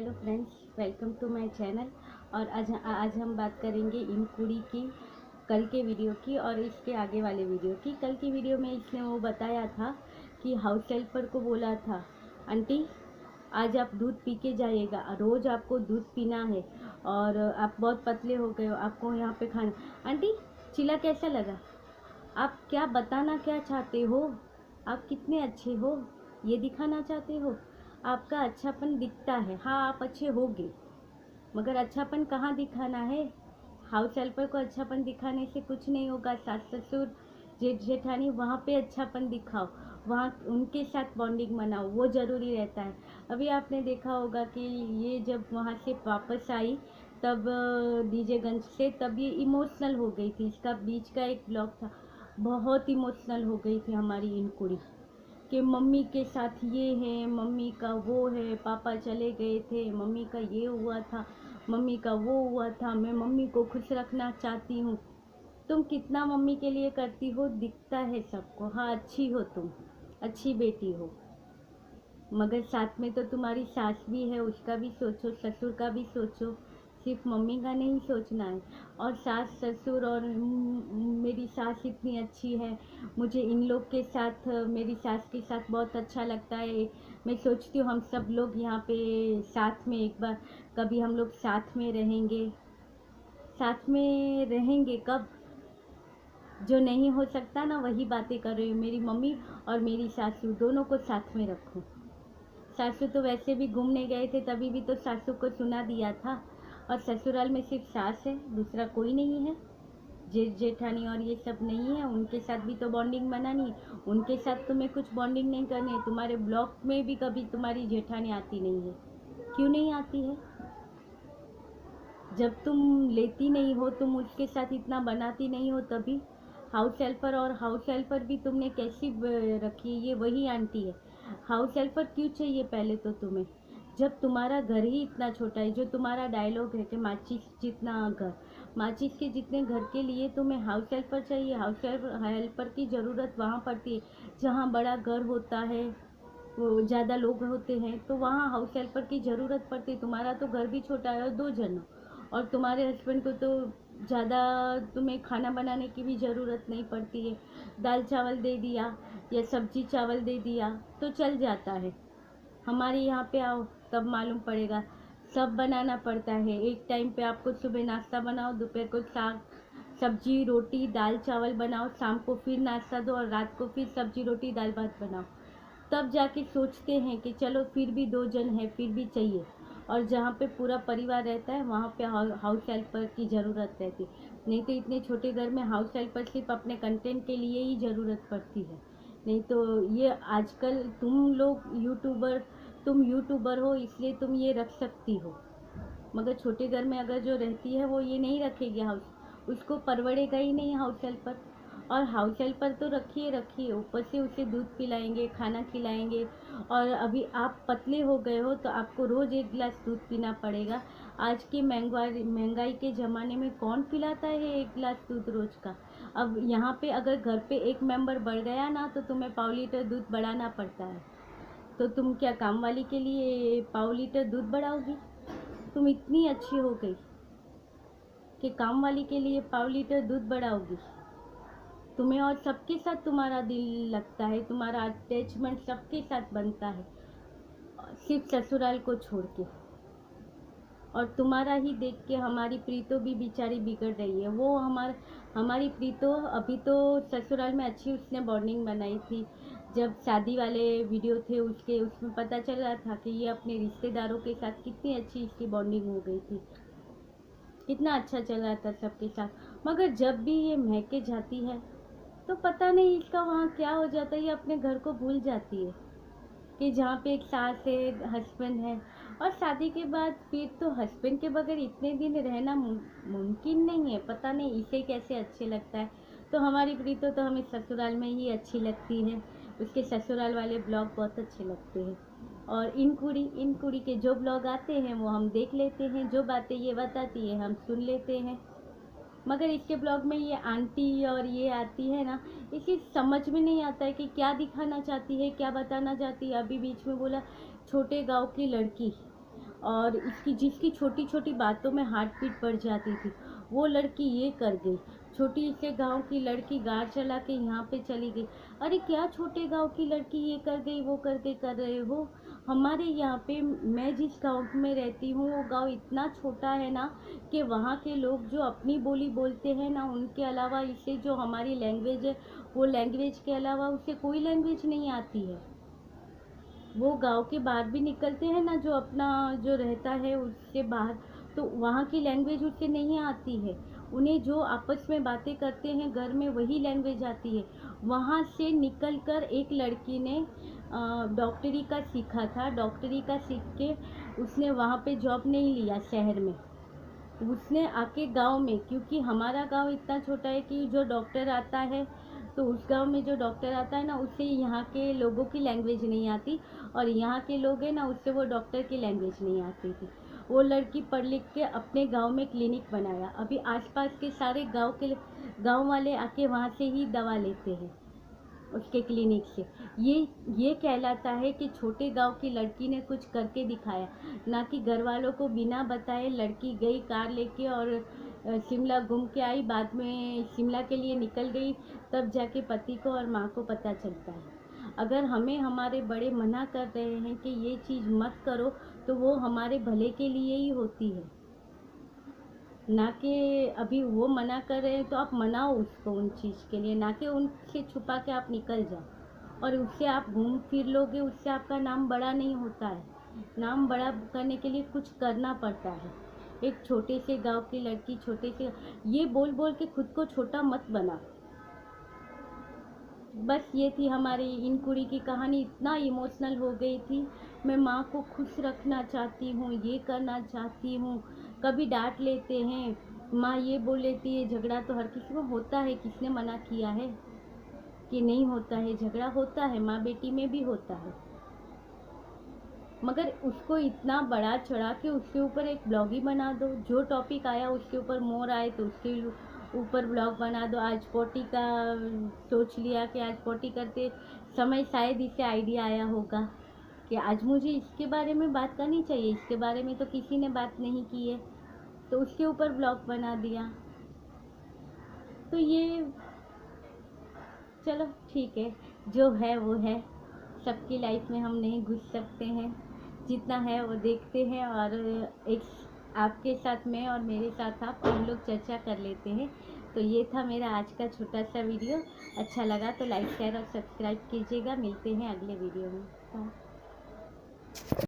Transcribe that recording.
Hello friends, welcome to my channel. और आज हम बात करेंगे इन कुड़ी की कल के वीडियो की और इसके आगे वाले वीडियो की। कल की वीडियो में इसने वो बताया था कि हाउस हेल्पर को बोला था, आंटी आज आप दूध पी के जाइएगा, रोज़ आपको दूध पीना है और आप बहुत पतले हो गए हो, आपको यहाँ पे खाना। आंटी चिल्ला कैसा लगा? आप क्या बताना क्या चाहते हो? आप कितने अच्छे हो ये दिखाना चाहते हो? आपका अच्छापन दिखता है, हाँ आप अच्छे होगे, मगर अच्छापन कहाँ दिखाना है? हाउस हेल्पर को अच्छापन दिखाने से कुछ नहीं होगा। सास ससुर जेठ जेठानी वहाँ पे अच्छापन दिखाओ, वहाँ उनके साथ बॉन्डिंग बनाओ, वो ज़रूरी रहता है। अभी आपने देखा होगा कि ये जब वहाँ से वापस आई तब डीजेगंज से, तब ये इमोशनल हो गई थी। इसका बीच का एक ब्लॉग था, बहुत इमोशनल हो गई थी हमारी इन कुड़ी कि मम्मी के साथ ये है, मम्मी का वो है, पापा चले गए थे, मम्मी का ये हुआ था, मम्मी का वो हुआ था, मैं मम्मी को खुश रखना चाहती हूँ। तुम कितना मम्मी के लिए करती हो दिखता है सबको, हाँ अच्छी हो, तुम अच्छी बेटी हो, मगर साथ में तो तुम्हारी सास भी है, उसका भी सोचो, ससुर का भी सोचो, सिर्फ मम्मी का नहीं सोचना है। और सास ससुर और मेरी सास इतनी अच्छी है, मुझे इन लोग के साथ, मेरी सास के साथ बहुत अच्छा लगता है। मैं सोचती हूँ हम सब लोग यहाँ पे साथ में एक बार कभी हम लोग साथ में रहेंगे। साथ में रहेंगे कब? जो नहीं हो सकता ना, वही बातें कर रही हूँ। मेरी मम्मी और मेरी सासू दोनों को साथ में रखो। सासू तो वैसे भी घूमने गए थे, तभी भी तो सासू को सुना दिया था। और ससुराल में सिर्फ सास है, दूसरा कोई नहीं है। जेठ जेठानी और ये सब नहीं है, उनके साथ भी तो बॉन्डिंग बनानी है। उनके साथ तुम्हें कुछ बॉन्डिंग नहीं करनी है। तुम्हारे ब्लॉग में भी कभी तुम्हारी जेठानी आती नहीं है, क्यों नहीं आती है? जब तुम लेती नहीं हो, तुम उसके साथ इतना बनाती नहीं हो, तभी हाउस हेल्पर, और हाउस हेल्पर भी तुमने कैसी रखी है? ये वही आंटी है। हाउस हेल्पर क्यों चाहिए पहले तो तुम्हें, जब तुम्हारा घर ही इतना छोटा है? जो तुम्हारा डायलॉग है कि माचिस जितना घर, माचिस के जितने घर के लिए तुम्हें हाउस हेल्पर चाहिए। हाउस हेल्पर की ज़रूरत वहाँ पड़ती है जहाँ बड़ा घर होता है, वो ज़्यादा लोग होते हैं, तो वहाँ हाउस हेल्पर की ज़रूरत पड़ती है। तुम्हारा तो घर भी छोटा है और 2 जन हो, और तुम्हारे हस्बैंड को तो ज़्यादा तुम्हें खाना बनाने की भी ज़रूरत नहीं पड़ती है। दाल चावल दे दिया या सब्जी चावल दे दिया तो चल जाता है। हमारे यहाँ पे आओ तब मालूम पड़ेगा, सब बनाना पड़ता है। एक टाइम पे आपको सुबह नाश्ता बनाओ, दोपहर को साग सब्जी रोटी दाल चावल बनाओ, शाम को फिर नाश्ता दो और रात को फिर सब्जी रोटी दाल भात बनाओ। तब जाके सोचते हैं कि चलो फिर भी 2 जन है, फिर भी चाहिए। और जहाँ पे पूरा परिवार रहता है वहाँ पे हाउस हेल्पर की ज़रूरत रहती है। नहीं तो इतने छोटे घर में हाउस हेल्पर सिर्फ अपने कंटेंट के लिए ही ज़रूरत पड़ती है। नहीं तो ये आजकल तुम यूट्यूबर हो इसलिए तुम ये रख सकती हो, मगर छोटे घर में अगर जो रहती है वो ये नहीं रखेगी। उसको परवड़ेगा ही नहीं हाउस हेल्पर। और हाउस हेल्पर तो रखिए रखिए, ऊपर से उसे दूध पिलाएंगे, खाना खिलाएंगे। और अभी आप पतले हो गए हो तो आपको रोज़ 1 गिलास दूध पीना पड़ेगा। आज की महंगाई के ज़माने में कौन पिलाता है 1 गिलास दूध रोज़ का? अब यहाँ पे अगर घर पे एक मेंबर बढ़ गया ना तो तुम्हें पाव लीटर दूध बढ़ाना पड़ता है। तो तुम क्या काम वाली के लिए पाव लीटर दूध बढ़ाओगी? तुम इतनी अच्छी हो गई कि काम वाली के लिए पाव लीटर दूध बढ़ाओगी? तुम्हें और सबके साथ तुम्हारा दिल लगता है, तुम्हारा अटैचमेंट सबके साथ बनता है, सिर्फ ससुराल को छोड़ के। और तुम्हारा ही देख के हमारी प्रीतो भी बेचारी बिगड़ रही है। वो हमारी प्रीतो अभी तो ससुराल में अच्छी उसने बॉन्डिंग बनाई थी। जब शादी वाले वीडियो थे उसमें पता चल रहा था कि ये अपने रिश्तेदारों के साथ कितनी अच्छी इसकी बॉन्डिंग हो गई थी, कितना अच्छा चल रहा था सबके साथ। मगर जब भी ये महके जाती है तो पता नहीं इसका वहाँ क्या हो जाता है, ये अपने घर को भूल जाती है कि जहाँ पे एक सास है, हस्बैंड है। और शादी के बाद फिर तो हस्बैंड के बगैर इतने दिन रहना मुमकिन नहीं है। पता नहीं इसे कैसे अच्छे लगता है। तो हमारी प्रीतो तो हमें ससुराल में ही अच्छी लगती है, उसके ससुराल वाले ब्लॉग बहुत अच्छे लगते हैं। और इन कुड़ी के जो ब्लॉग आते हैं वो हम देख लेते हैं, जो बातें ये बताती है हम सुन लेते हैं। मगर इसके ब्लॉग में ये आंटी और ये आती है ना, इसे समझ में नहीं आता है कि क्या दिखाना चाहती है, क्या बताना चाहती है। अभी बीच में बोला छोटे गांव की लड़की, और इसकी जिसकी छोटी छोटी बातों में हार्ट बीट बढ़ जाती थी, वो लड़की ये कर गई। छोटी से गांव की लड़की गाड़ चला के यहाँ पे चली गई। अरे क्या छोटे गांव की लड़की ये कर गई वो कर गई कर रहे हो? हमारे यहाँ पे मैं जिस गांव में रहती हूँ वो गांव इतना छोटा है ना कि वहाँ के लोग जो अपनी बोली बोलते हैं ना, उनके अलावा इसे जो हमारी लैंग्वेज है वो लैंग्वेज के अलावा उसे कोई लैंग्वेज नहीं आती है। वो गांव के बाहर भी निकलते हैं ना, जो अपना जो रहता है उससे बाहर, तो वहाँ की लैंग्वेज उसे नहीं आती है। उन्हें जो आपस में बातें करते हैं घर में वही लैंग्वेज आती है। वहाँ से निकलकर एक लड़की ने डॉक्टरी का सीखा था। डॉक्टरी का सीख के उसने वहाँ पे जॉब नहीं लिया शहर में, उसने आके गांव में, क्योंकि हमारा गांव इतना छोटा है कि जो डॉक्टर आता है तो उस गांव में जो डॉक्टर आता है ना उसे यहाँ के लोगों की लैंग्वेज नहीं आती, और यहाँ के लोग हैं ना उससे वो डॉक्टर की लैंग्वेज नहीं आती थी। वो लड़की पढ़ लिख के अपने गांव में क्लिनिक बनाया। अभी आसपास के सारे गांव वाले आके वहाँ से ही दवा लेते हैं, उसके क्लिनिक से। ये कहलाता है कि छोटे गांव की लड़की ने कुछ करके दिखाया, ना कि घर वालों को बिना बताए लड़की गई कार लेके और शिमला घूम के आई, बाद में शिमला के लिए निकल गई, तब जाके पति को और माँ को पता चलता है। अगर हमें हमारे बड़े मना कर रहे हैं कि ये चीज़ मत करो, तो वो हमारे भले के लिए ही होती है, ना कि अभी वो मना कर रहे हैं तो आप मनाओ उसको उन चीज़ के लिए, ना कि उनसे छुपा के आप निकल जाओ और उससे आप घूम फिर लोगे। उससे आपका नाम बड़ा नहीं होता है। नाम बड़ा करने के लिए कुछ करना पड़ता है। एक छोटे से गांव की लड़की, छोटे से ये बोल बोल के खुद को छोटा मत बना। बस ये थी हमारी इन कुड़ी की कहानी। इतना इमोशनल हो गई थी। मैं माँ को खुश रखना चाहती हूँ, ये करना चाहती हूँ। कभी डांट लेते हैं, माँ ये बोल लेती है। झगड़ा तो हर किसी को होता है, किसने मना किया है कि नहीं होता है? झगड़ा होता है, माँ बेटी में भी होता है। मगर उसको इतना बड़ा चढ़ा के उसके ऊपर एक ब्लॉग ही बना दो। जो टॉपिक आया उसके ऊपर मोर आए तो उसके ऊपर ब्लॉग बना दो। आज पोटी का सोच लिया कि आज पोटी करते समय शायद इसे आइडिया आया होगा कि आज मुझे इसके बारे में बात करनी चाहिए, इसके बारे में तो किसी ने बात नहीं की है, तो उसके ऊपर ब्लॉग बना दिया। तो ये चलो ठीक है, जो है वो है। सबकी लाइफ में हम नहीं घुस सकते हैं, जितना है वो देखते हैं, और एक आपके साथ में और मेरे साथ आप, हम लोग चर्चा कर लेते हैं। तो ये था मेरा आज का छोटा सा वीडियो। अच्छा लगा तो लाइक शेयर और सब्सक्राइब कीजिएगा। मिलते हैं अगले वीडियो में। बाय।